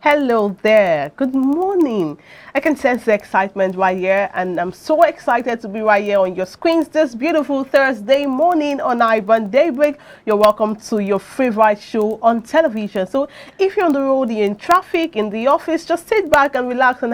Hello there. Good morning. I can sense the excitement right here, and I'm so excited to be right here on your screens this beautiful Thursday morning on iBrand Daybreak. You're welcome to your favorite show on television. So if you're on the road, you're in traffic, in the office, just sit back and relax and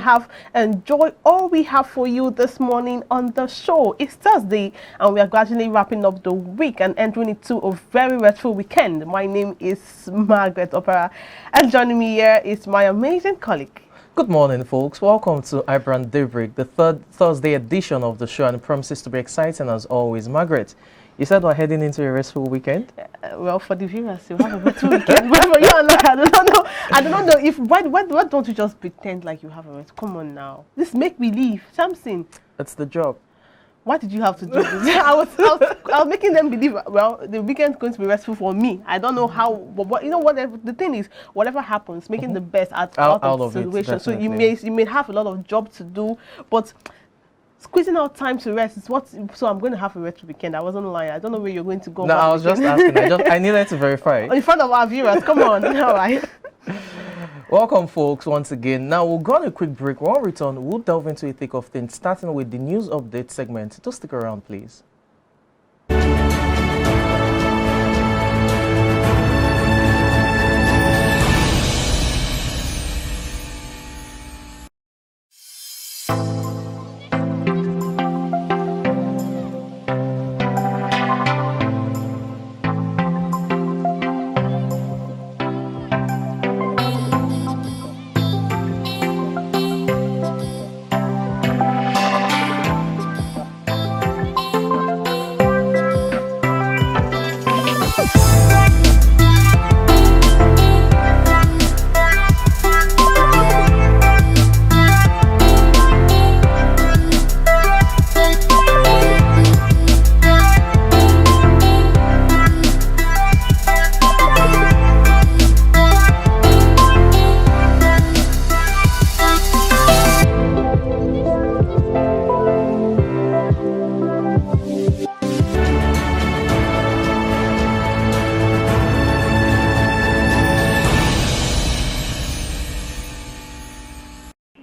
enjoy all we have for you this morning on the show. It's Thursday, and we are gradually wrapping up the week and entering into a very restful weekend. My name is Margaret Opera, and joining me here is my amazing colleague. Good morning, folks. Welcome to iBrand Daybreak, the third Thursday edition of the show, and it promises to be exciting as always. Margaret, you said we're heading into a restful weekend? Well, for the viewers, you have a restful weekend. But for you and I don't know. I don't know if why don't you just pretend like you have a rest? Come on now. This make believe something. That's the job. Why did you have to do this? I was making them believe, well, the weekend is going to be restful for me. I don't know how, but you know, whatever the thing is, whatever happens, making the best out of the situation. So you may have a lot of job to do, but squeezing out time to rest is what. So I'm going to have a restful weekend. I wasn't lying. I don't know where you're going to go. No, I was just asking. I needed to verify. In front of our viewers, come on. All right. Welcome, folks, once again. Now, we'll go on a quick break. When we return, we'll delve into a thick of things, starting with the news update segment. Just stick around, please.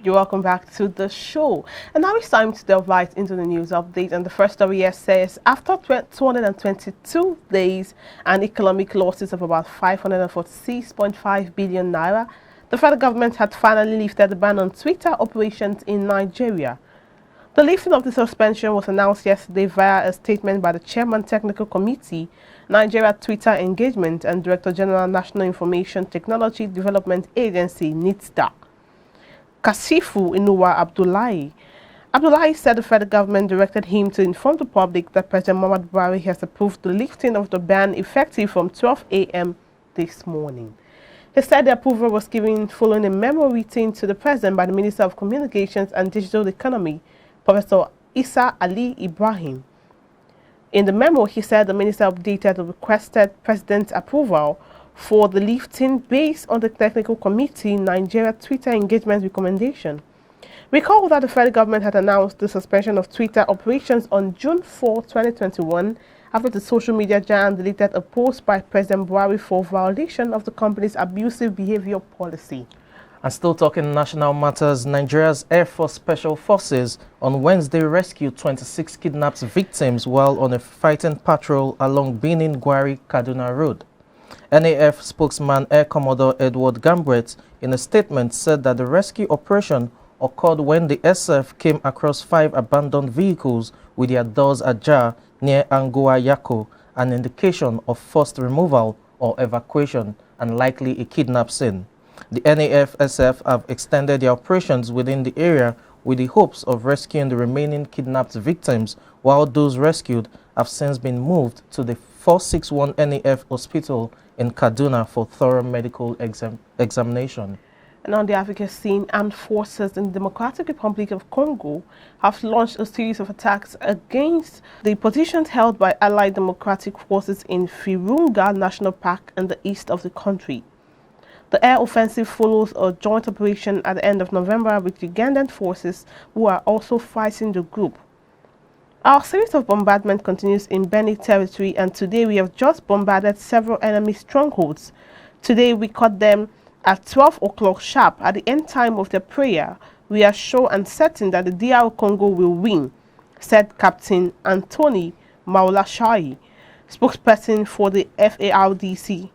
Welcome back to the show. And now it's time to delve right into the news update. And the first story here says, after 222 days and economic losses of about 546.5 billion naira, the federal government had finally lifted the ban on Twitter operations in Nigeria. The lifting of the suspension was announced yesterday via a statement by the Chairman Technical Committee, Nigeria Twitter Engagement, and Director General National Information Technology Development Agency, NITSDA. Kasifu Inuwa Abdullahi said the federal government directed him to inform the public that President Muhammadu Buhari has approved the lifting of the ban effective from 12 a.m. this morning. He said the approval was given following a memo written to the president by the Minister of Communications and Digital Economy, Professor Isa Ali Ibrahim. In the memo, he said the minister updated the requested president's approval for the lifting based on the Technical Committee Nigeria Twitter Engagement recommendation. Recall that the federal government had announced the suspension of Twitter operations on June 4, 2021, after the social media giant deleted a post by President Buhari for violation of the company's abusive behavior policy. And still talking national matters, Nigeria's Air Force Special Forces on Wednesday rescued 26 kidnapped victims while on a fighting patrol along Benin-Gwari-Kaduna Road. NAF spokesman Air Commodore Edward Gambret in a statement said that the rescue operation occurred when the SF came across 5 abandoned vehicles with their doors ajar near Angoa Yako, an indication of forced removal or evacuation and likely a kidnap scene. The NAF-SF have extended their operations within the area with the hopes of rescuing the remaining kidnapped victims, while those rescued have since been moved to the 461 NAF hospital in Kaduna for thorough medical examination. And on the Africa scene, armed forces in the Democratic Republic of Congo have launched a series of attacks against the positions held by Allied Democratic Forces in Virunga National Park in the east of the country. The air offensive follows a joint operation at the end of November with Ugandan forces who are also fighting the group. Our series of bombardment continues in Beni territory, and today we have just bombarded several enemy strongholds. Today we cut them At 12 o'clock sharp, at the end time of their prayer, we are sure and certain that the DR Congo will win, said Captain Anthony Maulashai, spokesperson for the FARDC.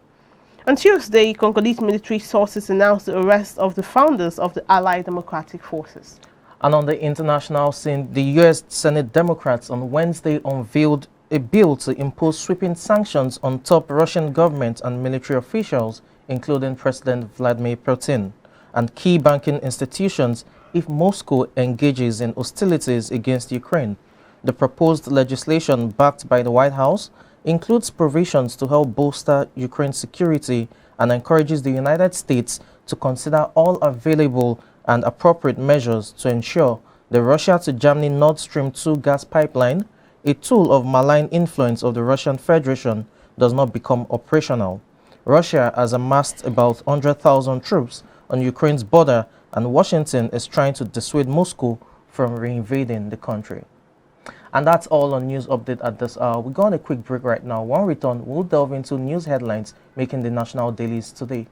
On Tuesday, Congolese military sources announced the arrest of the founders of the Allied Democratic Forces. And on the international scene, the U.S. Senate Democrats on Wednesday unveiled a bill to impose sweeping sanctions on top Russian government and military officials, including President Vladimir Putin, and key banking institutions if Moscow engages in hostilities against Ukraine. The proposed legislation, backed by the White House, includes provisions to help bolster Ukraine's security and encourages the United States to consider all available and appropriate measures to ensure the Russia to Germany Nord Stream 2 gas pipeline, a tool of malign influence of the Russian Federation, does not become operational. Russia has amassed about 100,000 troops on Ukraine's border, and Washington is trying to dissuade Moscow from reinvading the country. And that's all on news update at this hour. We're going on a quick break right now. When we return, we'll delve into news headlines making the national dailies today.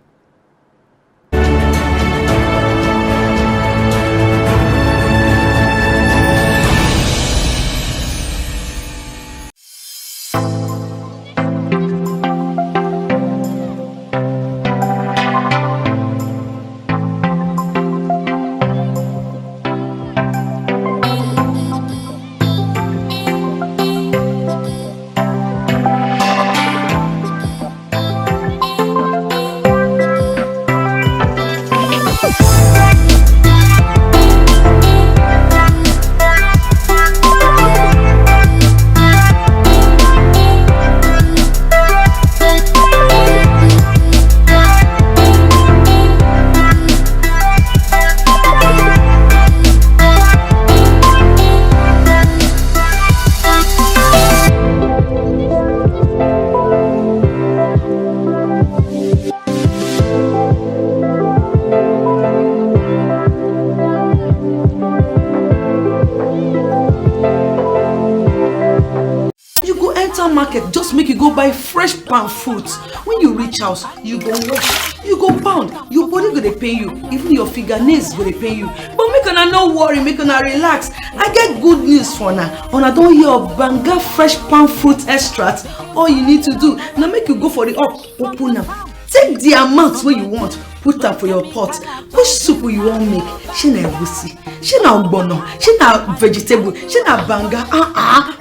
Market just make you go buy fresh palm fruits. When you reach house, you go wash, you go pound, your body go dey pain you, even your fingernails go dey pain you. But make una no worry, make una relax. I get good news for una. Una don hear of Banga fresh palm fruit extract. All you need to do na make you go for the open am. Take the amount wey you want, put am for your pot. Which soup you wan make? Shey na egusi, shey na ogbono, shey na vegetable, shey na banga.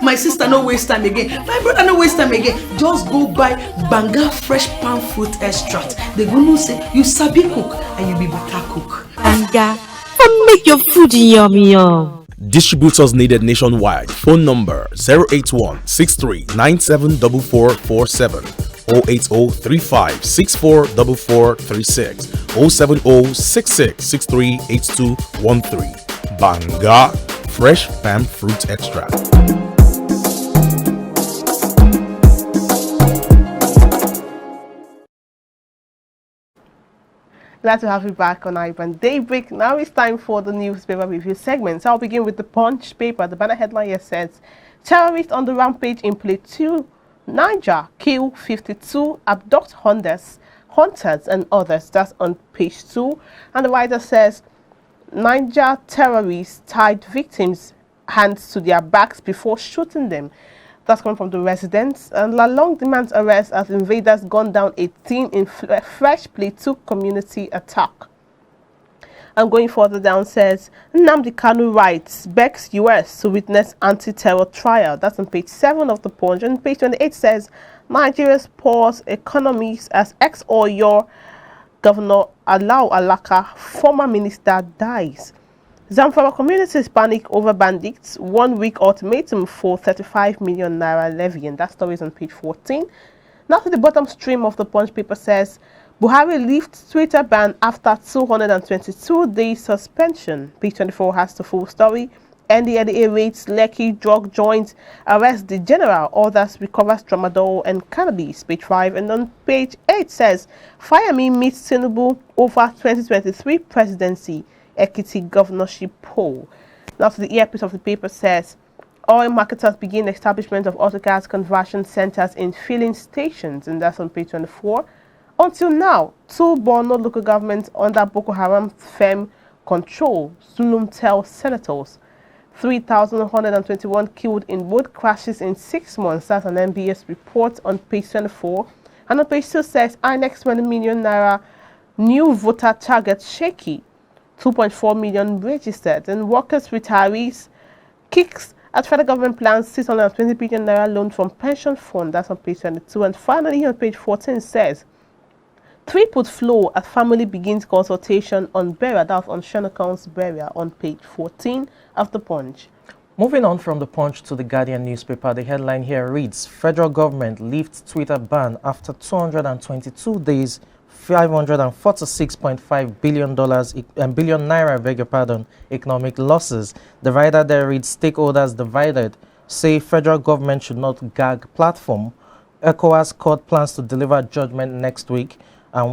My sister no waste time again, my brother no waste time again. Just go buy Banga fresh palm fruit extract. They go know say you sabi cook and you be better cook. Banga, come make your food yummy yum. Distributors needed nationwide. Phone number 081 63 974447, 08035 644436, 070 66638213. Banga fresh palm fruit extract. Glad to have you back on iBrand Daybreak. Now it's time for the newspaper review segment. So I'll begin with the Punch paper. The banner headline here says, terrorists on the rampage in Plateau, Niger, kill 52, abduct hunters and others. That's on page 2. And the writer says, Niger terrorists tied victims' hands to their backs before shooting them. That's coming from the residents. And Lalong demands arrest as invaders gunned down 18 in fresh Plateau community attack. And going further down says, Nnamdi Kanu writes, begs US to witness anti-terror trial. That's on page 7 of the Punch. And page 28 says, Nigeria's poor economies as ex-Oyo Governor Alau Alaka, former minister, dies. Zamfara communities panic over bandits. 1 week ultimatum for 35 million naira levy. And that story is on page 14. Now to the bottom stream of the Punch paper says, Buhari lifts Twitter ban after 222-day suspension. Page 24 has the full story. NDLEA raids Lekki drug joint, arrests the general, others recovers tramadol and cannabis. Page 5. And on page 8 says, Fayemi meets Tinubu over 2023 presidency. Ekiti governorship poll. Now to the earpiece of the paper says, oil marketers begin establishment of autogas conversion centers in filling stations, and that's on page 24. Until now, 2 Borno local governments under Boko Haram firm control, Zulum tells senators. 3,121 killed in road crashes in 6 months. That's an NBS report on page 24. And on page 2 says, INEX 20 million naira new voter target shaky. 2.4 million registered. And workers, retirees, kicks at federal government plans 620 billion naira loan from pension fund. That's on page 22. And finally, on page 14 says, 3-put flow as family begins consultation on burial. That's on Shonokan's burial on page 14 of the Punch. Moving on from the Punch to the Guardian newspaper, the headline here reads, Federal government lifts Twitter ban after 222 days, $546.5 billion, billion naira, beg your pardon, economic losses. The writer there reads, stakeholders divided, say federal government should not gag platform. ECOWAS court plans to deliver judgment next week.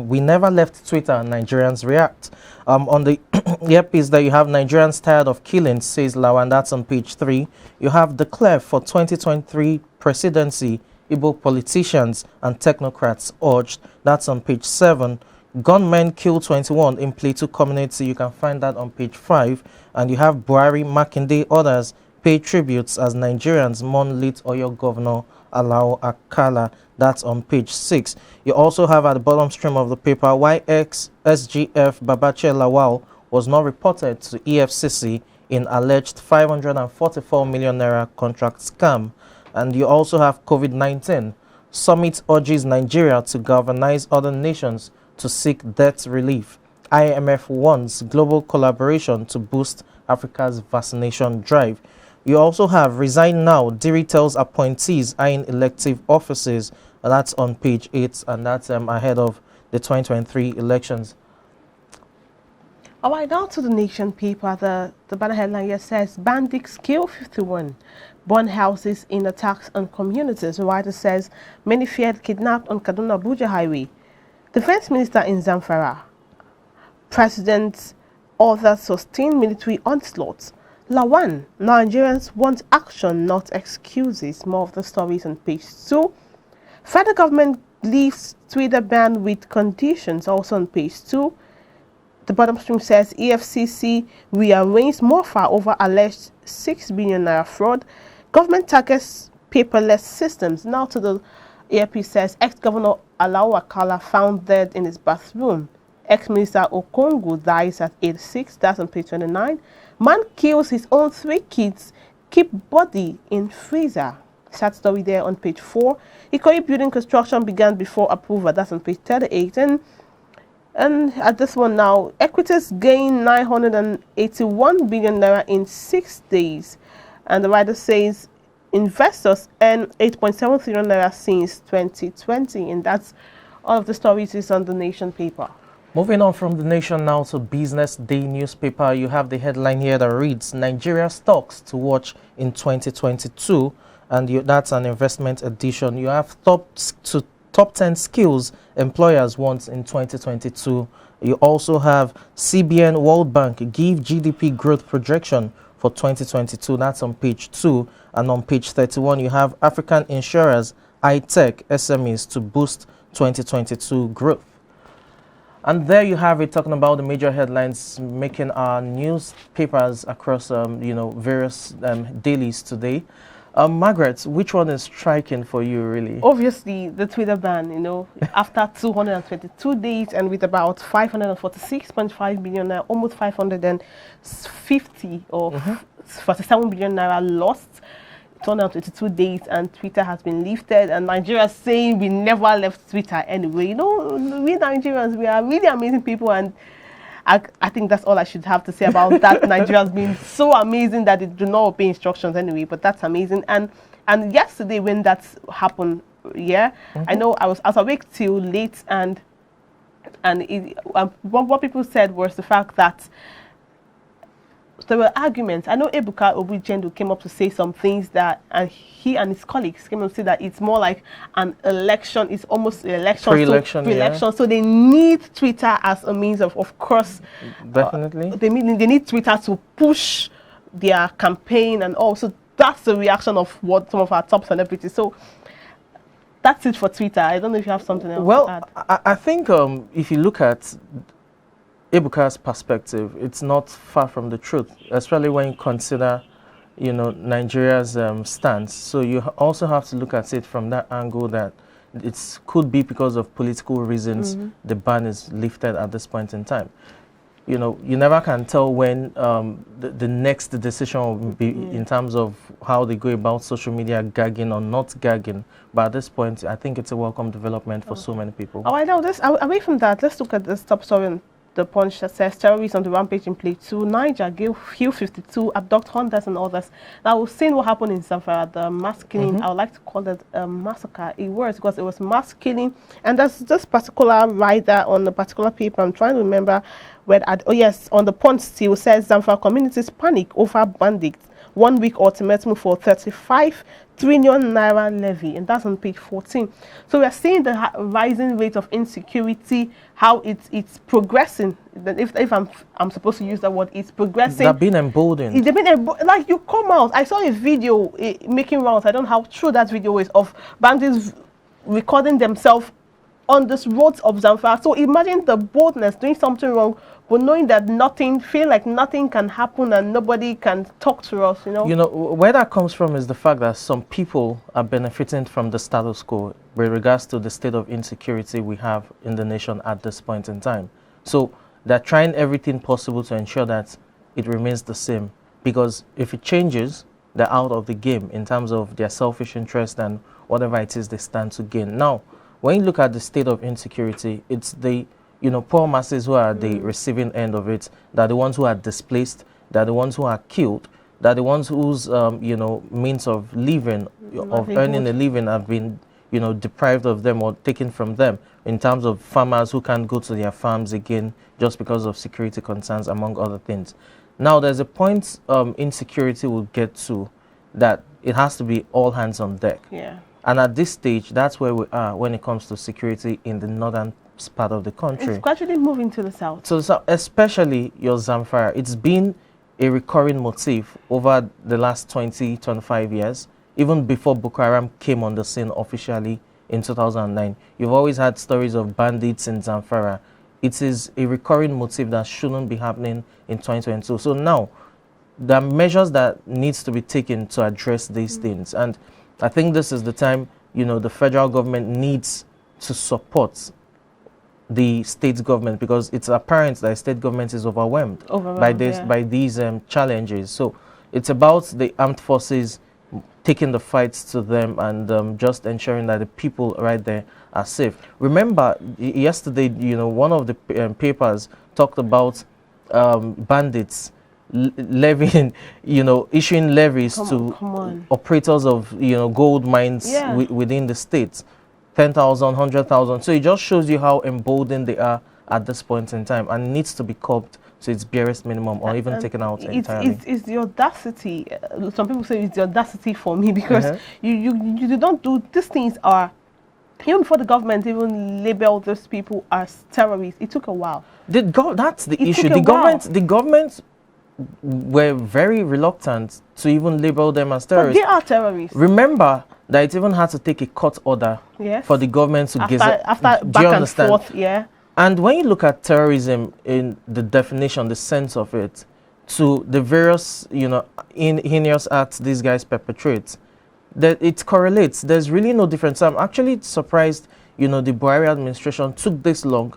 We never left Twitter, Nigerians react. On the earpiece that you have, Nigerians tired of killing, says Lawan, that's on page 3. You have declare for 2023 presidency, Igbo politicians and technocrats urged, that's on page 7. Gunmen kill 21 in Plateau community, you can find that on page 5. And you have Buhari, Makinde, others pay tributes as Nigerians mourn late Oyo governor Alao Akala. That's on page 6. You also have at the bottom stream of the paper why ex-SGF Babache Lawal was not reported to EFCC in alleged 544 million naira contract scam. And you also have COVID-19. Summit urges Nigeria to galvanize other nations to seek debt relief. IMF wants global collaboration to boost Africa's vaccination drive. You also have resign now, Diri tells appointees eyeing elective offices. That's on page 8, and that's ahead of the 2023 elections. All right, now to the Nation paper. The banner headline here says, bandits kill 51, burn houses in attacks on communities. The writer says, many feared kidnapped on Kaduna-Abuja highway. Defense minister in Zamfara. President orders sustained military onslaughts. Lawan, Nigerians want action, not excuses. More of the stories on page 2. Federal government leaves Twitter ban with conditions, also on page 2. The bottom stream says EFCC rearranged Mofa over alleged 6 billion naira fraud. Government targets paperless systems. Now to the AFP says ex-governor Alao Akala found dead in his bathroom. Ex-minister Okongu dies at 86. That's on page 29. Man kills his own 3 kids, keep body in freezer. Sad story there on page 4. Ikoyi building construction began before approval. That's on page 38. And at this one now, equities gain 981 billion naira in 6 days. And the writer says investors earn 8.7 trillion naira since 2020. And that's all of the stories is on the Nation paper. Moving on from the Nation now to Business Day newspaper, you have the headline here that reads, Nigeria stocks to watch in 2022. And that's an investment edition. You have top 10 skills employers want in 2022. You also have CBN World Bank give GDP growth projection for 2022. That's on page 2. And on page 31, you have African insurers, high-tech SMEs to boost 2022 growth. And there you have it, talking about the major headlines making our newspapers across, various dailies today. Margaret, which one is striking for you, really? Obviously, the Twitter ban, after 222 days and with about 546.5 billion naira, almost 550 or 47 billion naira lost. 222 days and Twitter has been lifted, and Nigeria is saying we never left Twitter anyway. We Nigerians, we are really amazing people, and I think that's all I should have to say about that. Nigerians being so amazing that they do not obey instructions anyway, but that's amazing. And yesterday when that happened, I know I was awake till late, and what people said was the fact that there were arguments. I know Ebuka Obijendu came up to say some things that, and he and his colleagues came up to say that it's more like an election. It's almost an election. Pre-election, pre-election. So they need Twitter as a means of course. Definitely. They need Twitter to push their campaign, and also that's the reaction of what some of our top celebrities. So that's it for Twitter. I don't know if you have something else Well, to add. I think if you look at Ebuka's perspective, it's not far from the truth, especially when you consider, Nigeria's stance. So you also have to look at it from that angle that it could be because of political reasons the ban is lifted at this point in time. You never can tell when the next decision will be in terms of how they go about social media gagging or not gagging. But at this point, I think it's a welcome development for so many people. Oh, I know this. Away from that, let's look at the top story on the Punch that says terrorists on the rampage in Play 2. Niger, kill 52, abduct hundreds and others. Now, we've seen what happened in Zamfara, the mass killing. I would like to call it a massacre. It was because it was mass killing. And there's this particular writer on the particular paper. I'm trying to remember where. Oh, yes, on the Punch still says Zamfara communities panic over bandits. 1 week ultimatum for 35 trillion naira levy, and that's on page 14. So we are seeing the rising rate of insecurity, how it's progressing. If I'm supposed to use that word, it's progressing. They've been emboldened. They've been like, you come out. I saw a video making rounds. I don't know how true that video is, of bandits recording themselves on this roads of Zamfara. So imagine the boldness, doing something wrong, but knowing that feeling like nothing can happen and nobody can talk to us, Where that comes from is the fact that some people are benefiting from the status quo with regards to the state of insecurity we have in the nation at this point in time. So they're trying everything possible to ensure that it remains the same. Because if it changes, they're out of the game in terms of their selfish interest and whatever it is they stand to gain. Now, when you look at the state of insecurity, it's the poor masses who are the receiving end of it. They're the ones who are displaced. They're the ones who are killed. They're the ones whose means of living, of earning a living, have been deprived of them or taken from them. In terms of farmers who can't go to their farms again just because of security concerns, among other things. Now, there's a point insecurity will get to that it has to be all hands on deck. Yeah. And at this stage, that's where we are when it comes to security in the northern part of the country. It's gradually moving to the south. So especially your Zamfara, it's been a recurring motif over the last 25 years, even before Boko Haram came on the scene officially in 2009. You've always had stories of bandits in Zamfara. It is a recurring motif that shouldn't be happening in 2022. So now, there are measures that needs to be taken to address these things. And I think this is the time, the federal government needs to support the state government, because it's apparent that the state government is overwhelmed by these challenges. So it's about the armed forces taking the fights to them and just ensuring that the people right there are safe. Remember, yesterday, one of the papers talked about bandits levying, issuing levies to operators of, gold mines within the states. 10,000, 100,000. So it just shows you how emboldened they are at this point in time, and needs to be curbed to its barest minimum or even taken out entirely. It's the audacity. Some people say it's the audacity for me, because you don't do, these things are, even before the government even labeled those people as terrorists, it took a while. That's the issue. The government were very reluctant to even label them as terrorists. But they are terrorists. Remember that it even had to take a court order for the government to gazette. After do you back understand? and forth, And when you look at terrorism in the definition, the sense of it, to the various, heinous acts these guys perpetrate, that it correlates. There's really no difference. I'm actually surprised, the Buhari administration took this long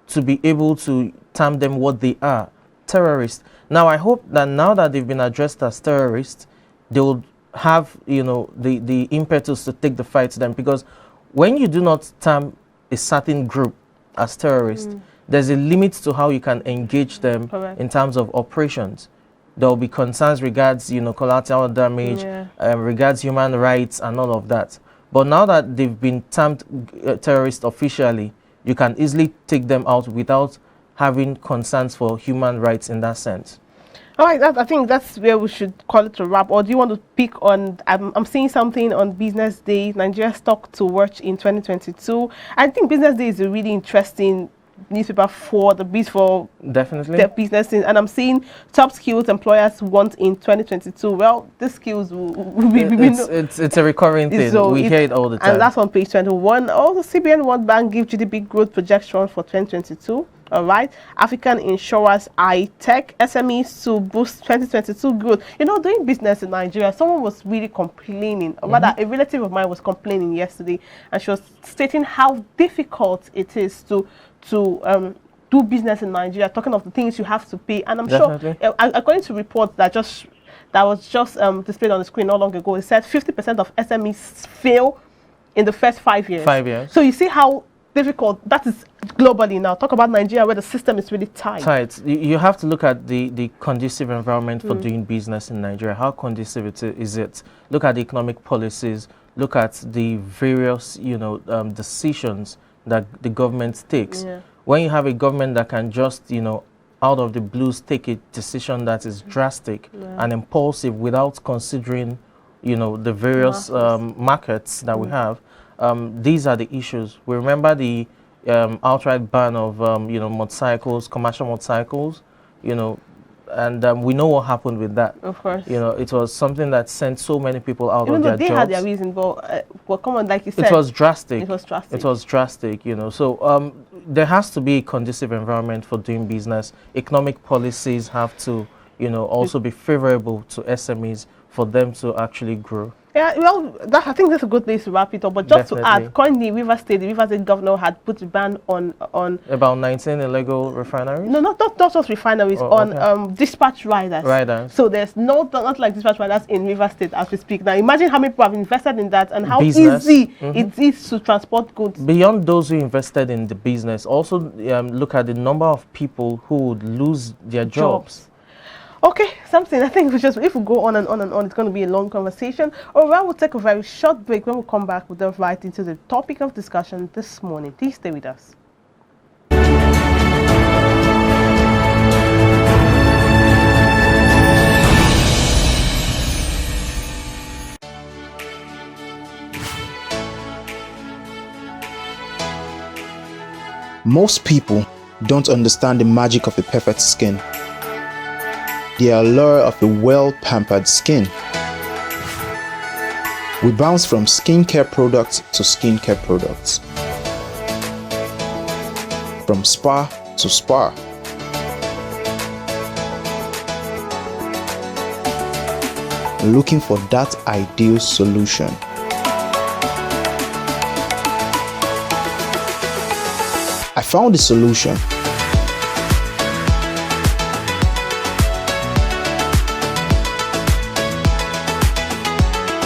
to be able to term them what they are, terrorists. Now, I hope that now that they've been addressed as terrorists, they will have, the impetus to take the fight to them. Because when you do not term a certain group as terrorists, there's a limit to how you can engage them in terms of operations. There will be concerns regards, collateral damage, regards human rights and all of that. But now that they've been termed terrorists officially, you can easily take them out without having concerns for human rights in that sense. All right, I think that's where we should call it a wrap. Or do you want to pick on, I'm seeing something on Business Day, Nigeria stock to watch in 2022. I think Business Day is a really interesting newspaper for the Definitely. their business, and I'm seeing top skills employers want in 2022. Well, these skills it's a recurring thing. So we hear it all the time. And that's on page 21. Also, CBN World Bank give GDP growth projection for 2022. All right, African insurers, tech SMEs to boost 2022 growth. You know, doing business in Nigeria, someone was really complaining, or rather, a relative of mine was complaining yesterday, and she was stating how difficult it is to do business in Nigeria, talking of the things you have to pay. And I'm Definitely. sure, according to report that was just displayed on the screen not long ago, it said 50% of SMEs fail in the first 5 years. 5 years. So you see how difficult that is globally now. Talk about Nigeria, where the system is really tight. You have to look at the conducive environment for doing business in Nigeria. How conducive is it? Look at the economic policies. Look at the various, decisions that the government takes. Yeah. When you have a government that can just, out of the blues take a decision that is drastic and impulsive without considering, the various markets that we have, these are the issues. We remember the outright ban of, motorcycles, commercial motorcycles, and we know what happened with that. Of course. It was something that sent so many people out Even of though their they jobs. had their reason, but come on, like you said, It was drastic. It was drastic. It was drastic, So there has to be a conducive environment for doing business. Economic policies have to, also be favorable to SMEs for them to actually grow. Yeah, well, I think that's a good place to wrap it up. But just to add, currently, the Rivers State governor had put a ban on about 19 illegal refineries. No, not just refineries, on dispatch riders. So there's not like dispatch riders in Rivers State as we speak now. Imagine how many people have invested in that and how easy it is to transport goods. Beyond those who invested in the business, also look at the number of people who would lose their jobs. Okay, something I think if we go on and on and on, it's going to be a long conversation. Or we'll take a very short break. When we come back, we'll delve right into the topic of discussion this morning. Please stay with us. Most people don't understand the magic of a perfect skin. The allure of a well-pampered skin. We bounce from skincare products to skincare products. From spa to spa. Looking for that ideal solution. I found the solution.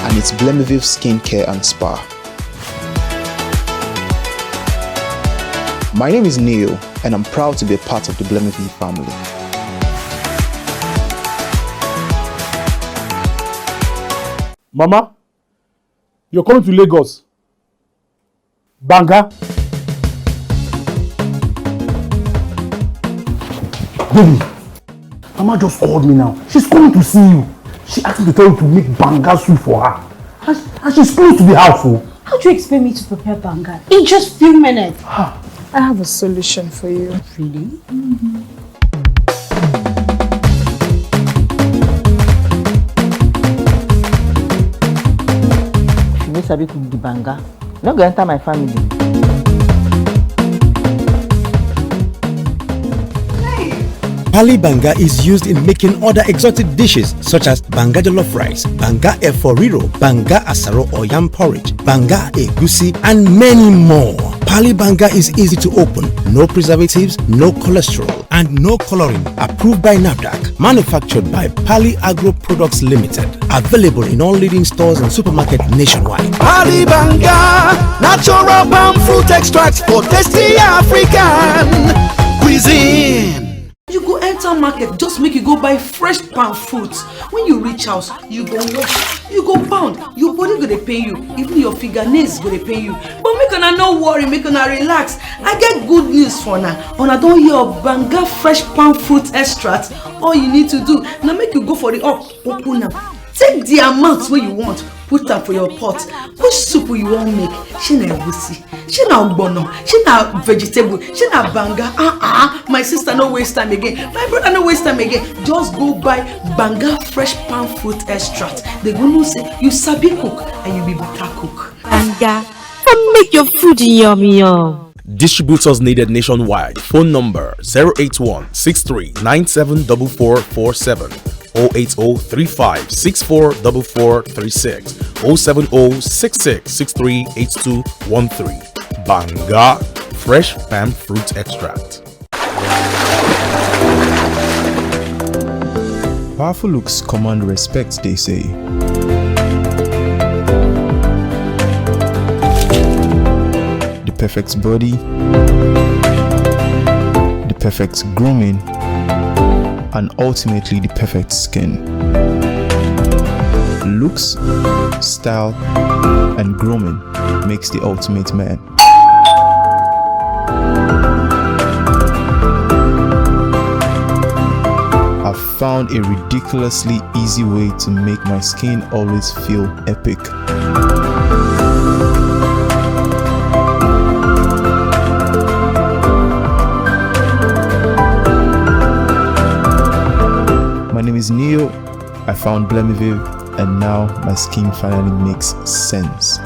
And it's Blemiville Skincare and Spa. My name is Neil, and I'm proud to be a part of the Blemiville family. Mama, you're coming to Lagos. Banga. Baby, Mama just called me now. She's coming to see you. She asked me to tell you to make banga soup for her. And she's close to the house. Oh. How do you expect me to prepare banga in just few minutes? I have a solution for you. Really? If you no sabi cook the banga, you no go enter my family. Pali banga is used in making other exotic dishes such as banga jollof rice, banga efo riro, banga asaro or yam porridge, banga egusi, and many more. Pali banga is easy to open, no preservatives, no cholesterol, and no coloring. Approved by NAFDAC. Manufactured by Pali Agro Products Limited. Available in all leading stores and supermarkets nationwide. Pali banga, natural palm fruit extract for tasty African cuisine. You go enter market, just make you go buy fresh palm fruits. When you reach house, you go wash, you go pound, your body go dey pain you, even your fingernails go dey pain you. But make una no worry, make una relax. I get good news for una. Una don hear of banga fresh palm fruit extract. All you need to do na make you go for the open am. take the amount wey you want, put am for your pot. Which soup you wan make? Shey na egusi, shey na ogbono, shey na vegetable, shey na banga. My sister no waste time again, my brother no waste time again. Just go buy banga fresh palm fruit extract. They go know say you sabi cook and you be better cook. Banga, come make your food yummy yum. Distributors needed nationwide. Phone number 081 63 974447, 080 35 64 4436, 070 66 63 8213. Banga Fresh Palm Fruit Extract. Powerful looks command respect, they say. The perfect body, the perfect grooming, and ultimately the perfect skin. Looks, style, and grooming makes the ultimate man. I've found a ridiculously easy way to make my skin always feel epic. My name is Neo. I found Blemiviv, and now my skin finally makes sense.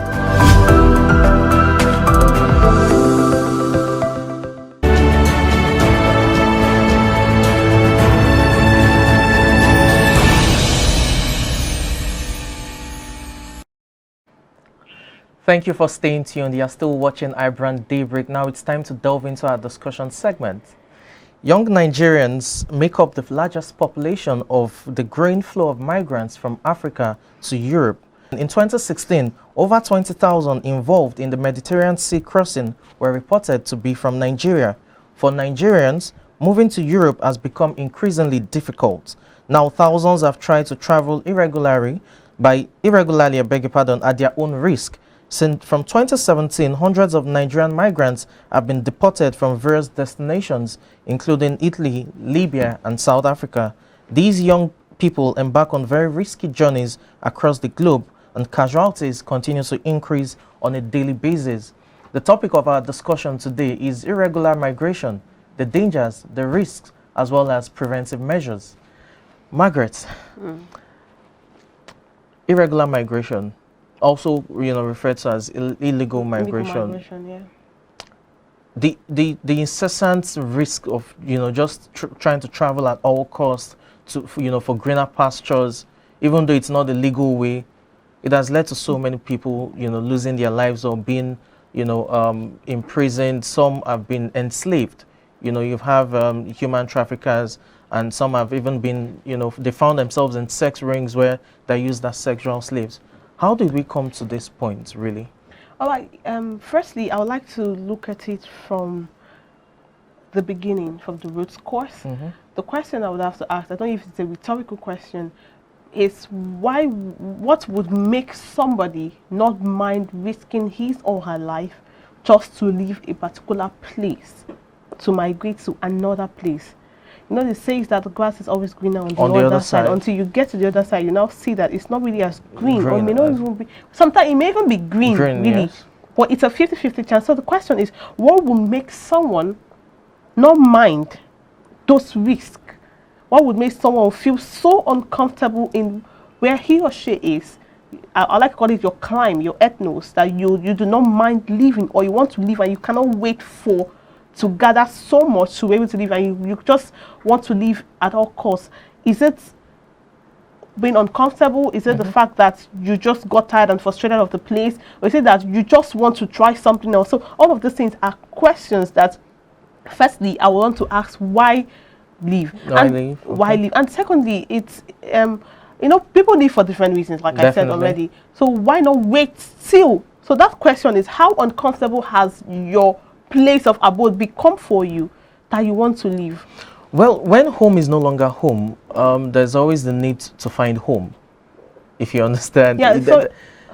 Thank you for staying tuned. You are still watching iBrand Daybreak. Now it's time to delve into our discussion segment. Young Nigerians make up the largest population of the growing flow of migrants from Africa to Europe. In 2016, over 20,000 involved in the Mediterranean Sea crossing were reported to be from Nigeria. For Nigerians, moving to Europe has become increasingly difficult. Now, thousands have tried to travel irregularly at their own risk. Since from 2017, hundreds of Nigerian migrants have been deported from various destinations, including Italy, Libya, and South Africa. These young people embark on very risky journeys across the globe, and casualties continue to increase on a daily basis. The topic of our discussion today is irregular migration, the dangers, the risks, as well as preventive measures. Margaret, irregular migration, also referred to as illegal migration. The incessant risk of just trying to travel at all costs to for greener pastures, even though it's not the legal way, it has led to so many people losing their lives or being imprisoned. Some have been enslaved. You have human traffickers, and some have even been they found themselves in sex rings where they used as sexual slaves. How did we come to this point, really? All right. Firstly, I would like to look at it from the beginning, from the roots course. The question I would have to ask, I don't know if it's a rhetorical question, is what would make somebody not mind risking his or her life just to leave a particular place, to migrate to another place? They say that the grass is always greener on the other side. Until you get to the other side, you now see that it's not really as green, or it may not even be. Sometimes it may even be green really. Yes. But it's a 50-50 chance. So the question is, what will make someone not mind those risks? What would make someone feel so uncomfortable in where he or she is? I like to call it your climb, your ethnos, that you do not mind leaving, or you want to leave and you cannot wait to gather so much to be able to leave, and you just want to leave at all costs. Is it being uncomfortable? Is it the fact that you just got tired and frustrated of the place? Or is it that you just want to try something else? So all of these things are questions that, firstly, I want to ask, why leave? Why leave? And secondly, it's people leave for different reasons, like I said already. So why not wait till? So that question is, how uncomfortable has your place of abode become for you that you want to leave? Well, when home is no longer home, there's always the need to find home, if you understand. Yeah, sorry,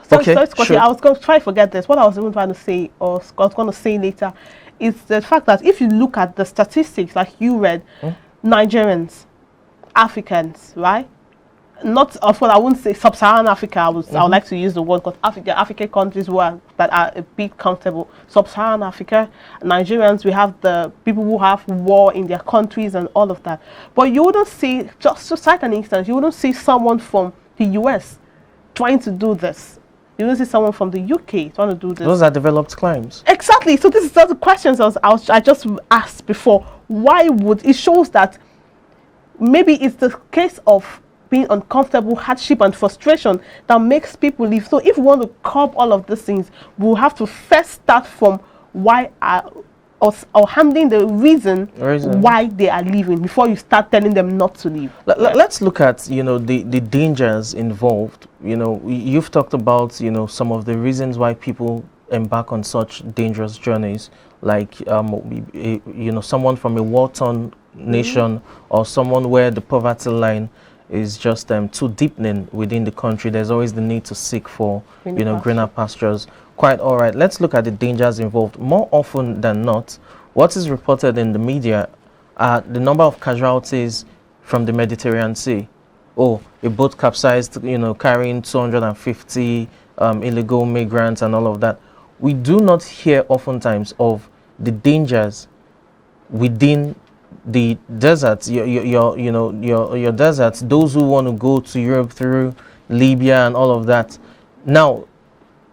I was going to try to forget this. What I was even trying to say, or I was going to say later, is the fact that if you look at the statistics, like you read, Nigerians, Africans, right? not of course I wouldn't say sub-Saharan Africa. I would like to use the word because African countries that are a bit comfortable. Sub-Saharan Africa, Nigerians, we have the people who have war in their countries and all of that. But you wouldn't see, just to cite an instance, you wouldn't see someone from the US trying to do this. You wouldn't see someone from the UK trying to do this. Those are developed climes. Exactly. So this is the questions I just asked before. Why would it shows that maybe it's the case of being uncomfortable, hardship and frustration that makes people leave. So if we want to curb all of these things, we'll have to first start from why or handling the reason why they are leaving before you start telling them not to leave. Let's look at, you know, the dangers involved. You know, you've talked about, you know, some of the reasons why people embark on such dangerous journeys, like you know, someone from a war-torn nation or someone where the poverty line is just too deepening within the country. There's always the need to seek for, you know, greener pastures. Quite all right. Let's look at the dangers involved. More often than not, what is reported in the media are the number of casualties from the Mediterranean Sea. Oh, a boat capsized, you know, carrying 250 illegal migrants and all of that. We do not hear oftentimes of the dangers within the deserts, your deserts, those who want to go to Europe through Libya and all of that. Now,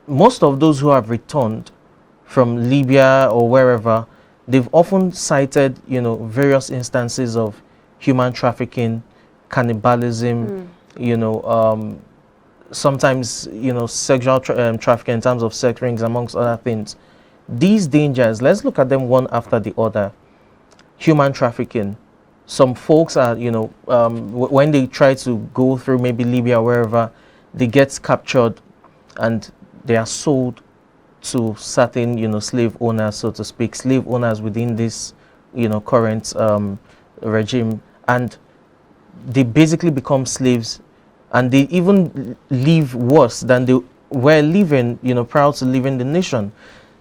most of those who have returned from Libya or wherever, they've often cited, you know, various instances of human trafficking, cannibalism, you know, sometimes, you know, sexual trafficking in terms of sex rings, amongst other things. These dangers, let's look at them one after the other. Human trafficking. Some folks are, you know, when they try to go through maybe Libya or wherever, they get captured and they are sold to certain, you know, slave owners, so to speak, slave owners within this, you know, current regime, and they basically become slaves, and they even live worse than they were living, you know, prior to leaving the nation.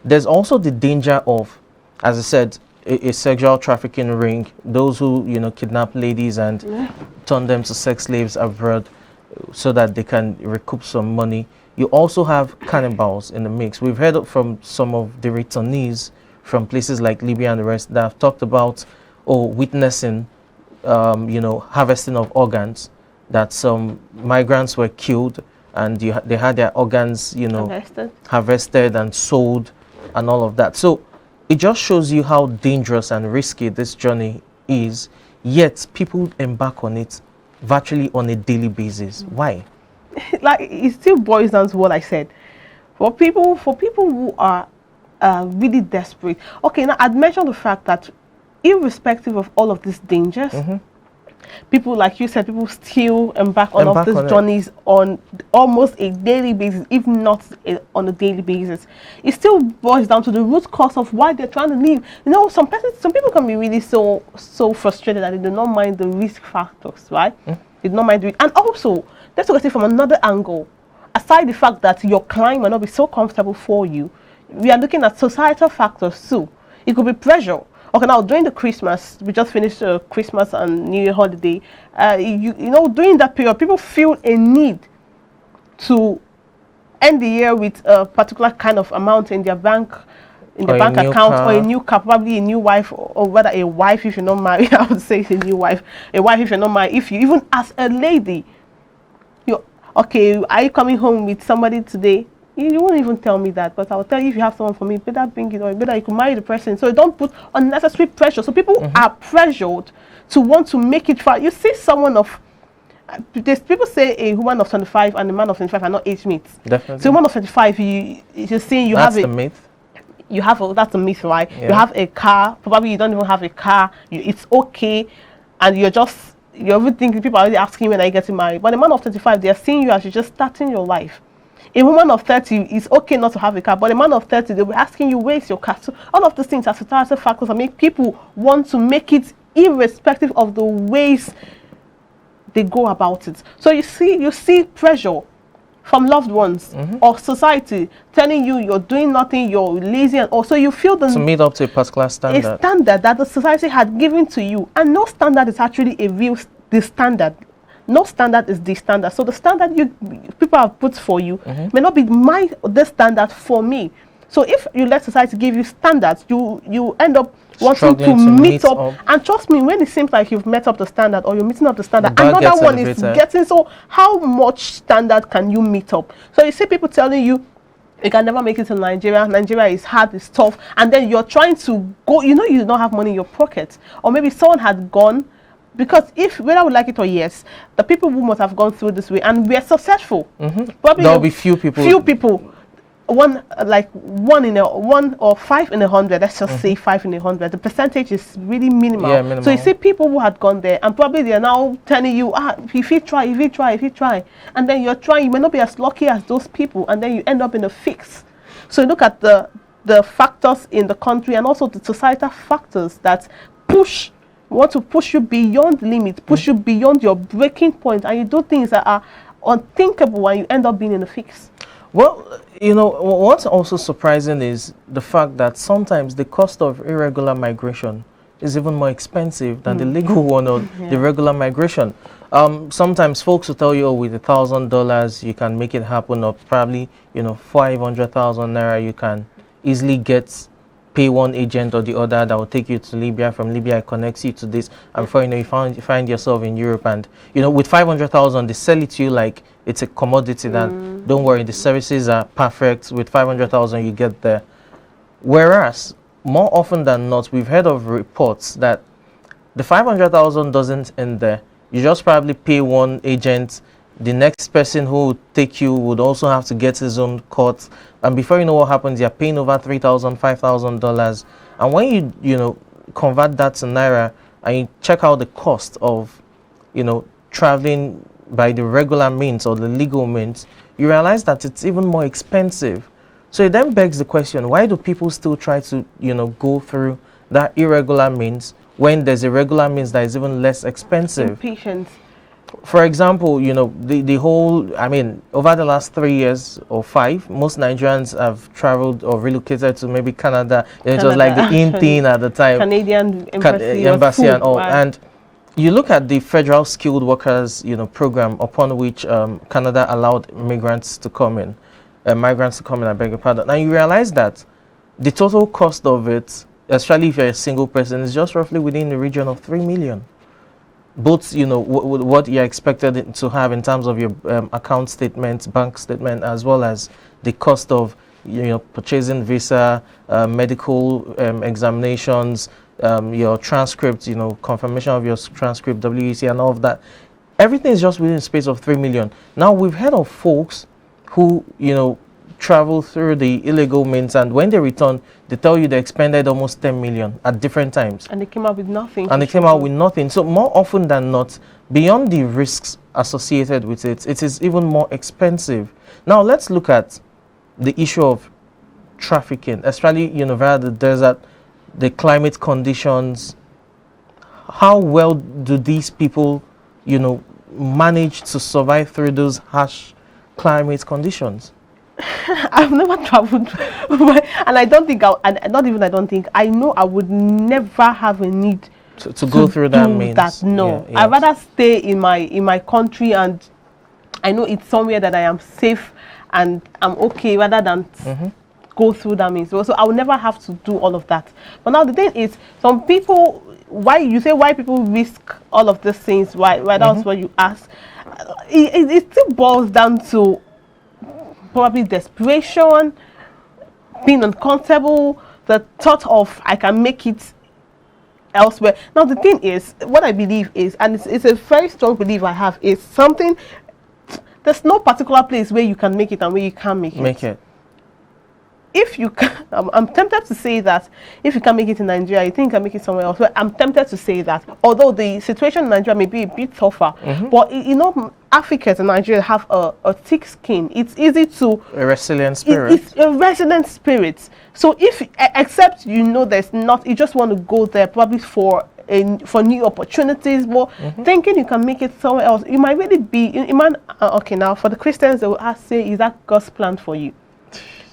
There's also the danger of, as I said, a sexual trafficking ring, those who, you know, kidnap ladies and turn them to sex slaves abroad so that they can recoup some money. You also have cannibals in the mix. We've heard from some of the returnees from places like Libya and the rest that have talked about witnessing, you know, harvesting of organs, that some migrants were killed and they had their organs, you know, harvested and sold and all of that. So it just shows you how dangerous and risky this journey is, yet people embark on it virtually on a daily basis. Why? Like, it still boils down to what I said. For people who are really desperate. Okay, now I'd mentioned the fact that irrespective of all of these dangers, people, like you said, people still embark on all of these journeys on almost a daily basis, if not on a daily basis. It still boils down to the root cause of why they're trying to leave. You know, some people can be really so frustrated that they do not mind the risk factors, right? They do not mind and also, let's look at it from another angle. Aside the fact that your climate might not be so comfortable for you, we are looking at societal factors too. It could be pressure. Okay, now during the Christmas, we just finished Christmas and New Year holiday. You know, during that period, people feel a need to end the year with a particular kind of amount in their bank, account, or a new car, probably a new wife, or whether a wife if you're not married. I would say it's a new wife. A wife if you're not married. If you even as a lady, okay, are you coming home with somebody today? You won't even tell me that, but I'll tell you if you have someone for me, better bring it, or better you can marry the person. So don't put unnecessary pressure. So people are pressured to want to make it far. You see someone of, people say a woman of 25 and a man of 25 are not age mates. Definitely. So a woman of 25, you're saying that's the myth. You have that's a myth, right? Yeah. You have a car, probably you don't even have a car, it's okay, and you're everything, people are already asking you when are you getting married. But a man of 25, they're seeing you as you're just starting your life. A woman of 30, it's okay not to have a car, but a man of 30, they'll be asking you, where's your car? So all of these things are societal factors that make people want to make it irrespective of the ways they go about it. So you see pressure from loved ones or society telling you you're doing nothing, you're lazy, and also you feel to meet up to a particular standard. A standard that the society had given to you, and no standard is actually the standard. no standard is the standard. So the standard people have put for you may not be the standard for me. So if you let society give you standards, you end up wanting to meet up. And trust me, when it seems like you've met up the standard or you're meeting up the standard, another one is getting. So how much standard can you meet up? So you see people telling you, you can never make it in Nigeria. Nigeria is hard, it's tough. And then you're trying to go, you don't have money in your pocket. Or maybe someone had gone, because whether we like it or yes, the people who must have gone through this way and we're successful. Probably there'll be few people. One or 5 in 100. Let's just say 5 in 100. The percentage is really minimal. Yeah, minimal. So you see people who had gone there, and probably they are now telling you, if you try, and then you're trying. You may not be as lucky as those people, and then you end up in a fix. So you look at the factors in the country and also the societal factors that want to push you beyond the limit, push you beyond your breaking point, and you do things that are unthinkable, and you end up being in a fix. Well, what's also surprising is the fact that sometimes the cost of irregular migration is even more expensive than the legal one or the regular migration. Sometimes folks will tell you, with $1,000 you can make it happen, or probably 500,000 naira you can easily pay one agent or the other that will take you to Libya. From Libya it connects you to this, and before you find yourself in Europe. And with 500,000 they sell it to you like it's a commodity. That don't worry, the services are perfect. With 500,000 you get there. Whereas more often than not, we've heard of reports that the 500,000 doesn't end there. You just probably pay one agent. The next person who would take you would also have to get his own cut, and before you know what happens, you're paying over $3,000, $5,000. And when you convert that to naira and you check out the cost of traveling by the regular means or the legal means, you realize that it's even more expensive. So it then begs the question, why do people still try to go through that irregular means when there's a regular means that is even less expensive? Impatience. For example, the whole, over the last 3 years or 5, most Nigerians have traveled or relocated to maybe Canada. It was like the in thing at the time. Canadian embassy and all. Right. And you look at the federal skilled workers, program upon which Canada allowed migrants to come in, I beg your pardon. And you realize that the total cost of it, especially if you're a single person, is just roughly within the region of 3 million. Both, what you're expected to have in terms of your account statement, bank statement, as well as the cost of, purchasing visa, medical examinations, your transcript, confirmation of your transcript, WEC, and all of that. Everything is just within a space of 3 million. Now, we've heard of folks who, travel through the illegal means, and when they return, they tell you they expended almost 10 million at different times. And they came out with nothing. So more often than not, beyond the risks associated with it, it is even more expensive. Now, let's look at the issue of trafficking, especially, via the desert, the climate conditions. How well do these people, manage to survive through those harsh climate conditions? I've never traveled, and I know I would never have a need to go through that means. No, yes. I'd rather stay in my country, and I know it's somewhere that I am safe and I'm okay, rather than go through that means. So I would never have to do all of that. But now the thing is, some people, why people risk all of these things? Why that's what you ask. It still boils down to probably desperation, being uncomfortable, the thought of I can make it elsewhere. Now the thing is, what I believe is, and it's a very strong belief I have, is something, there's no particular place where you can make it and where you can't make it. If you can, I'm tempted to say that if you can make it in Nigeria, you think you can make it somewhere else. Well, I'm tempted to say that, although the situation in Nigeria may be a bit tougher, but Africans and Nigeria have a thick skin. It's easy to a resilient spirit. It's a resilient spirit. So except there's not, you just want to go there probably for new opportunities, but thinking you can make it somewhere else, you might really be. Okay, now for the Christians, they will say, is that God's plan for you?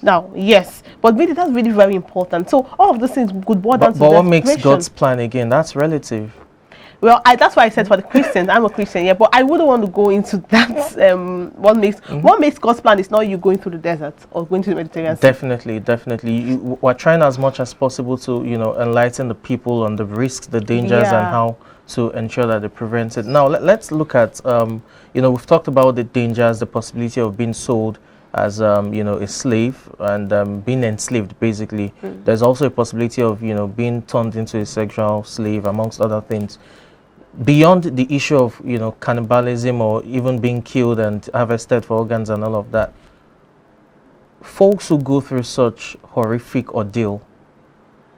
Now, yes, but really that's really very important. So all of these things could boil down to But what makes God's plan again? That's relative. Well, that's why I said for the Christians. I'm a Christian, yeah, but I wouldn't want to go into that. What makes God's plan is not you going through the desert or going to the Mediterranean Sea. Definitely. We're trying as much as possible to, enlighten the people on the risks, the dangers, and how to ensure that they prevent it. Now, let's look at, we've talked about the dangers, the possibility of being sold as, a slave and being enslaved, basically. There's also a possibility of, being turned into a sexual slave, amongst other things. Beyond the issue of, cannibalism or even being killed and harvested for organs and all of that, folks who go through such horrific ordeal,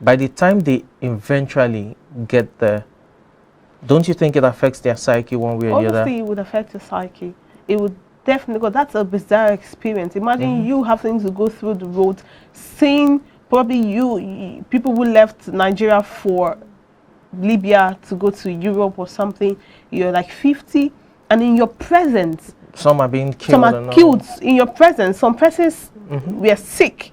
by the time they eventually get there, don't you think it affects their psyche one way or the other? Obviously, it would affect your psyche. It would definitely, because that's a bizarre experience. Imagine you having to go through the road, seeing probably people who left Nigeria for Libya to go to Europe or something. You're like 50, and in your presence, some are being killed. Some are killed in your presence. Some persons were sick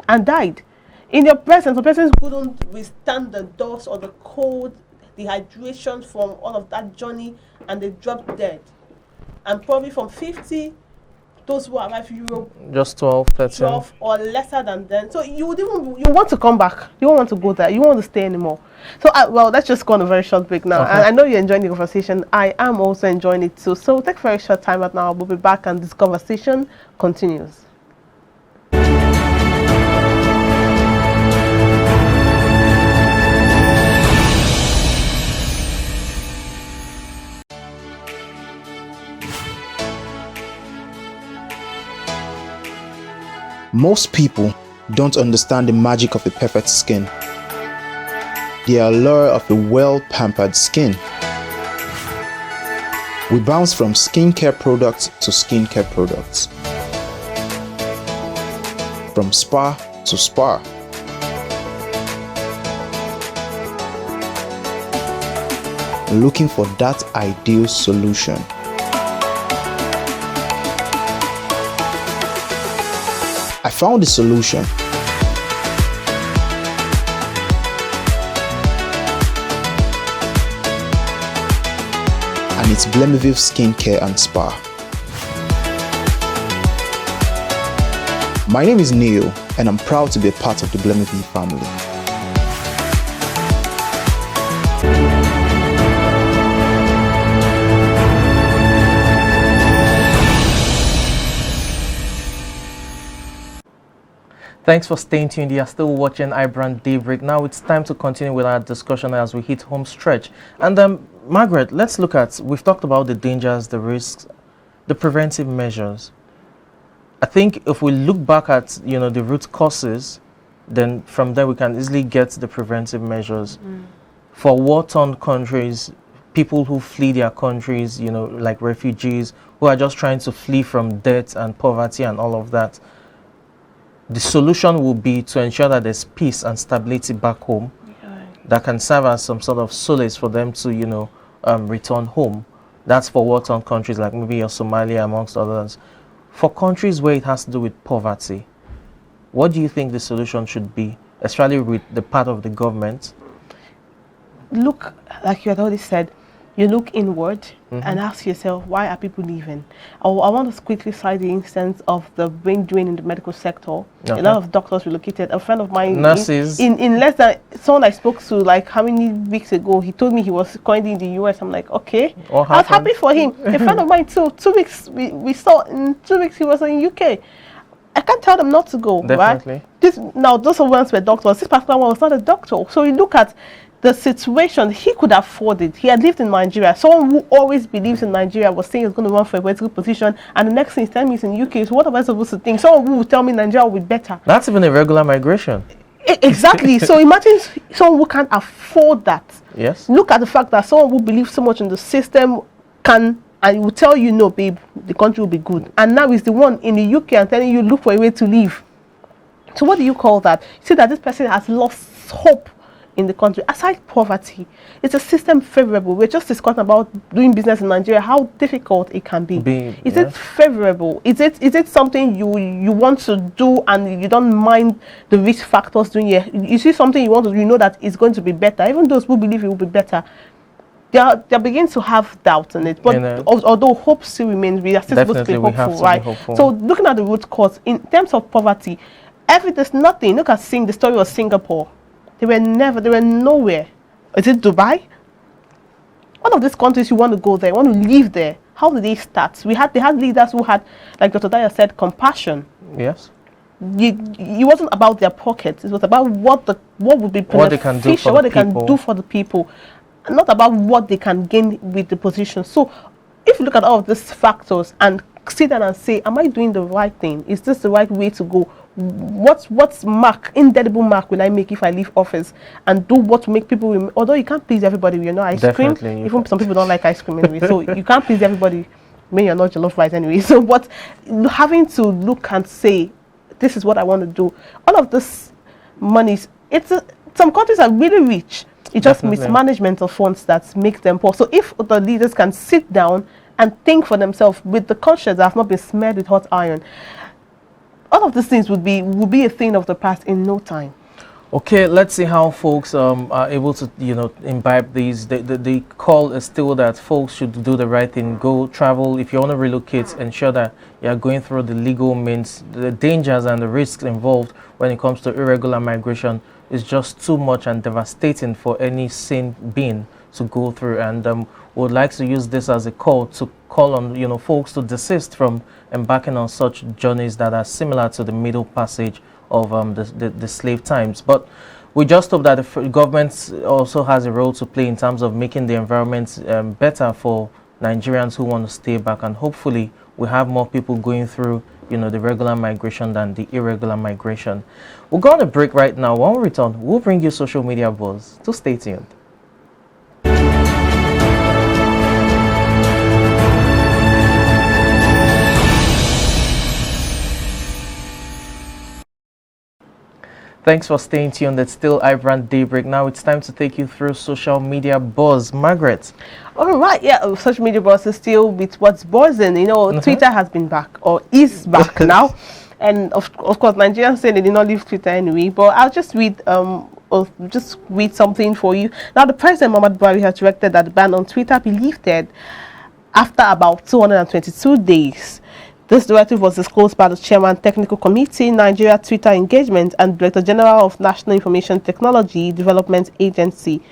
and died in your presence. Some persons couldn't withstand the dust or the cold, dehydration from all of that journey, and they dropped dead. And probably from 50, those who arrived in Europe, just 12, 13. 12 or lesser than then. So you want to come back. You don't want to go there. You don't want to stay anymore. So well, let's just go on a very short break now. And I know you're enjoying the conversation. I am also enjoying it too. So take a very short time right now. We'll be back and this conversation continues. Most people don't understand the magic of a perfect skin, the allure of a well-pampered skin. We bounce from skincare products to skincare products, from spa to spa. Looking for that ideal solution. I found the solution. And it's Blemiville Skincare and Spa. My name is Neil, and I'm proud to be a part of the Blemiville family. Thanks for staying tuned. You are still watching iBrand Daybreak. Now it's time to continue with our discussion as we hit home stretch. And Margaret, let's look at, we've talked about the dangers, the risks, the preventive measures. I think if we look back at, the root causes, then from there we can easily get the preventive measures. For war-torn countries, people who flee their countries, like refugees, who are just trying to flee from debt and poverty and all of that. The solution will be to ensure that there's peace and stability back home that can serve as some sort of solace for them to, return home. That's for war-torn countries like maybe Somalia, amongst others. For countries where it has to do with poverty, what do you think the solution should be, especially with the part of the government? Look, like you had already said, you look inward and ask yourself, why are people leaving? I want to quickly cite the instance of the brain drain in the medical sector. A lot of doctors relocated. A friend of mine, nurses, in less than, someone I spoke to like how many weeks ago, he told me he was currently in the US. I'm like, okay. I was happy for him. A friend of mine too, 2 weeks, we saw in 2 weeks he was in UK. I can't tell them not to go, definitely. Right? Now, those of us were doctors. This particular one was not a doctor. So you look at the situation, he could afford it. He had lived in Nigeria. Someone who always believes in Nigeria was saying he's going to run for a political position, and the next thing he's telling me he's in UK. So what am I supposed to think? Someone who will tell me Nigeria will be better. That's even a regular migration. Exactly. So imagine someone who can't afford that. Yes. Look at the fact that someone who believes so much in the system can, and will tell you, no, babe, the country will be good. And now he's the one in the UK and telling you, look for a way to leave. So what do you call that? You see that this person has lost hope in the country. Aside poverty, it's a system favorable. We're just discussing about doing business in Nigeria, how difficult it can be. Is it favorable? Is it something you want to do and you don't mind the risk factors doing it? You see something you want to, you know that it's going to be better. Even those who believe it will be better, they're beginning to have doubt in it. But although hope still remains, we are still supposed to be hopeful, right? So looking at the root cause in terms of poverty, there's nothing. Look at the story of Singapore. They were nowhere. Is it Dubai? One of these countries you want to go there, you want to live there. How did they start? They had leaders who had, like Dr. Daya said, compassion. Yes. It wasn't about their pockets. It was about what would be beneficial, what they can do for the people, not about what they can gain with the position. So, if you look at all of these factors and sit down and say, "Am I doing the right thing? Is this the right way to go? What's indelible mark will I make if I leave office and do what to make people?" Although you can't please everybody, you know, ice cream. Even some people don't like ice cream anyway, so you can't please everybody when you're not jollof rice anyway. So, but having to look and say, this is what I want to do. All of this monies, some countries are really rich. It's just mismanagement of funds that make them poor. So if the leaders can sit down and think for themselves with the conscience that have not been smeared with hot iron, all of these things would be a thing of the past in no time. Okay, let's see how folks are able to, imbibe these. The call is still that folks should do the right thing. Go travel. If you want to relocate, ensure that you are going through the legal means. The dangers and the risks involved when it comes to irregular migration is just too much and devastating for any sane being to go through. And would like to use this as a call on, folks to desist from embarking on such journeys that are similar to the Middle Passage of the slave times. But we just hope that the government also has a role to play in terms of making the environment better for Nigerians who want to stay back, and hopefully we have more people going through the regular migration than the irregular migration. We'll go on a break right now. When we return, we'll bring you social media buzz. So stay tuned. Thanks for staying tuned. It's still iBrand Daybreak. Now it's time to take you through social media buzz. Margaret. All right, yeah, social media buzz is still with what's buzzing. Twitter has been back, or is back now. And of course, Nigerians say they did not leave Twitter anyway. But I'll just read something for you. Now, the President Muhammadu Buhari has directed that the ban on Twitter be lifted after about 222 days. This directive was disclosed by the Chairman Technical Committee, Nigeria Twitter Engagement, and Director General of National Information Technology Development Agency,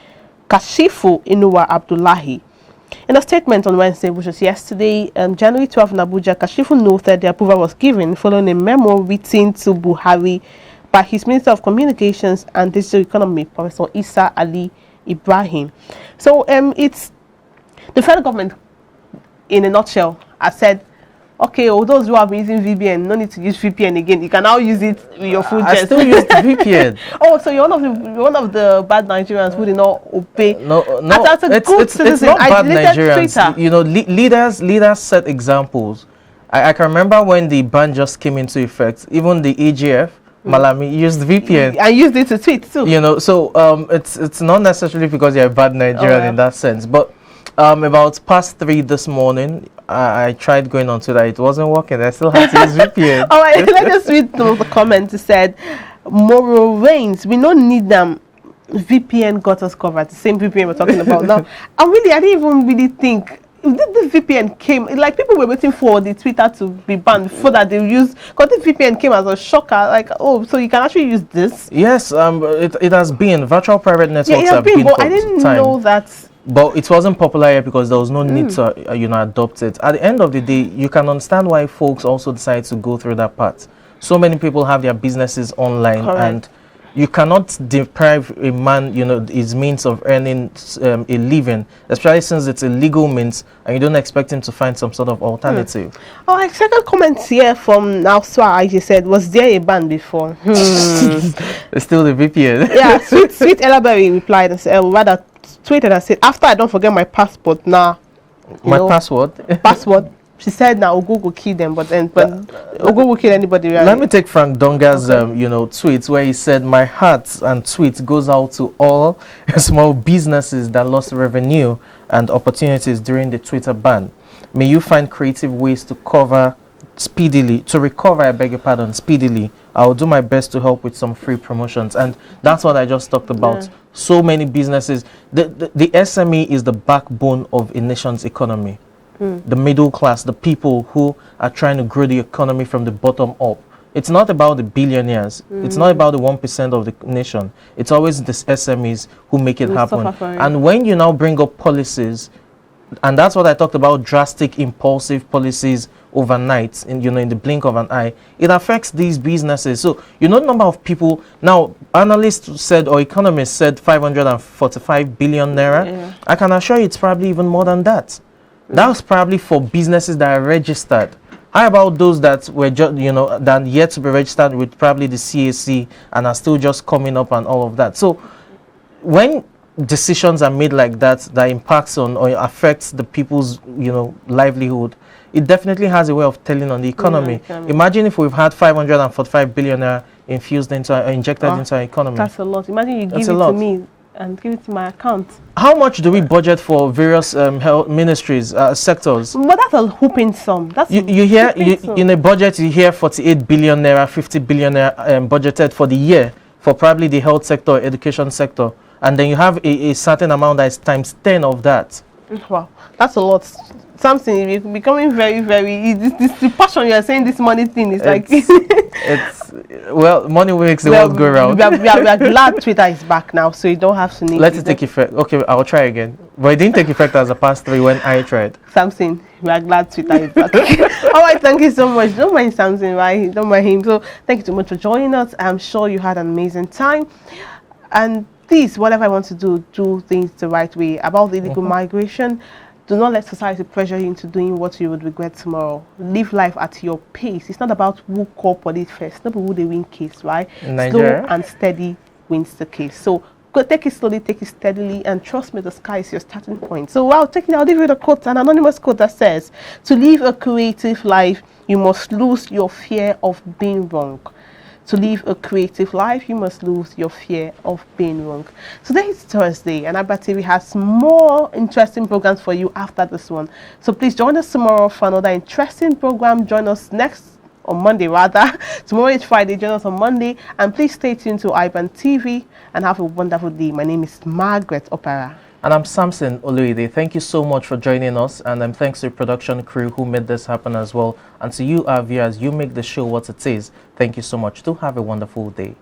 Kashifu Inuwa Abdullahi. In a statement on Wednesday, which was yesterday, January 12 in Abuja, Kashifu noted the approval was given following a memo written to Buhari by his Minister of Communications and Digital Economy, Professor Isa Ali Ibrahim. So it's the federal government, in a nutshell, has said, okay, all those who have been using VPN, no need to use VPN again. You can now use it with your full jet. I still use the VPN. Oh, so you're one of the bad Nigerians who did not obey. No, that's a good citizen. It's not bad Nigerians. Leaders set examples. I can remember when the ban just came into effect. Even the AGF, Malami, used VPN. I used it to tweet too. So it's not necessarily because you're a bad Nigerian in that sense, but. About past 3 this morning, I tried going on Twitter. It wasn't working. I still had to use VPN. All right, let us read some of the comments. It said, "Moral reigns. We don't need them. VPN got us covered." The same VPN we're talking about now. I didn't even really think if the VPN came. Like, people were waiting for the Twitter to be banned before that they use. Because the VPN came as a shocker. Like, oh, so you can actually use this? Yes. It has been virtual private networks. Yeah, it has been, but I didn't know that. But it wasn't popular yet because there was no need to, adopt it. At the end of the day, you can understand why folks also decide to go through that path. So many people have their businesses online, and you cannot deprive a man, his means of earning a living, especially since it's a legal means, and you don't expect him to find some sort of alternative. Oh, a second comment here from Nauswa I said, was there a ban before? It's still the VPN. Yeah, Sweet Elaberry replied and said, rather tweeted and said, after I don't forget my passport now. Password? Password. She said now Ogo will kill them, but Ogo will kill anybody. Really. Let me take Frank Donga's tweets where he said, "My heart and tweet goes out to all small businesses that lost revenue and opportunities during the Twitter ban. May you find creative ways to cover speedily, to recover, I beg your pardon, speedily, I will do my best to help with some free promotions. And that's what I just talked about. So many businesses. The SME is the backbone of a nation's economy. The middle class, the people who are trying to grow the economy from the bottom up. It's not about the billionaires. It's not about the 1% of the nation. It's always the SMEs who make it happen. And when you now bring up policies, and that's what I talked about, drastic, impulsive policies overnight, in the blink of an eye, it affects these businesses. So, the number of people, now, analysts said, or economists said 545 billion naira. Yeah. I can assure you it's probably even more than that. That's probably for businesses that are registered. How about those that were just, that yet to be registered with probably the CAC and are still just coming up and all of that? So, when decisions are made like that impacts on or affects the people's livelihood, it definitely has a way of telling on the economy. Imagine if we've had 545 billion infused into injected into our economy. That's a lot. Imagine you give it to me and give it to my account. How much do we budget for various health ministries, sectors? But that's a whooping sum. That's you hear in a budget you hear 48 billion naira, 50 billion naira budgeted for the year for probably the health sector, education sector. And then you have a certain amount that is times 10 of that. Wow, that's a lot. Something is becoming very, very. This the passion you are saying. This money thing is like. Well, money makes the world go round. We are glad Twitter is back now, so you don't have to need. Let it take effect. Okay, I'll try again. But it didn't take effect as a past 3 when I tried. Something. We are glad Twitter is back. All right, thank you so much. Don't mind something, right? Don't mind him. So thank you so much for joining us. I'm sure you had an amazing time, and please, whatever I want to do things the right way. About the illegal migration, do not let society pressure you into doing what you would regret tomorrow. Live life at your pace. It's not about who call police first, not who they win case, right? Slow and steady wins the case. So go take it slowly, take it steadily, and trust me, the sky is your starting point. So while taking, I'll give you the quote, an anonymous quote that says, "To live a creative life, you must lose your fear of being wrong." To live a creative life, you must lose your fear of being wrong. Today is Thursday, and iBrandTV has more interesting programs for you after this one. So please join us tomorrow for another interesting program. Join us on Monday rather. Tomorrow is Friday. Join us on Monday, and please stay tuned to iBrandTV and have a wonderful day. My name is Margaret Opera. And I'm Samson Oluide. Thank you so much for joining us, and thanks to the production crew who made this happen as well. And to you, our viewers, you make the show what it is. Thank you so much. Do have a wonderful day.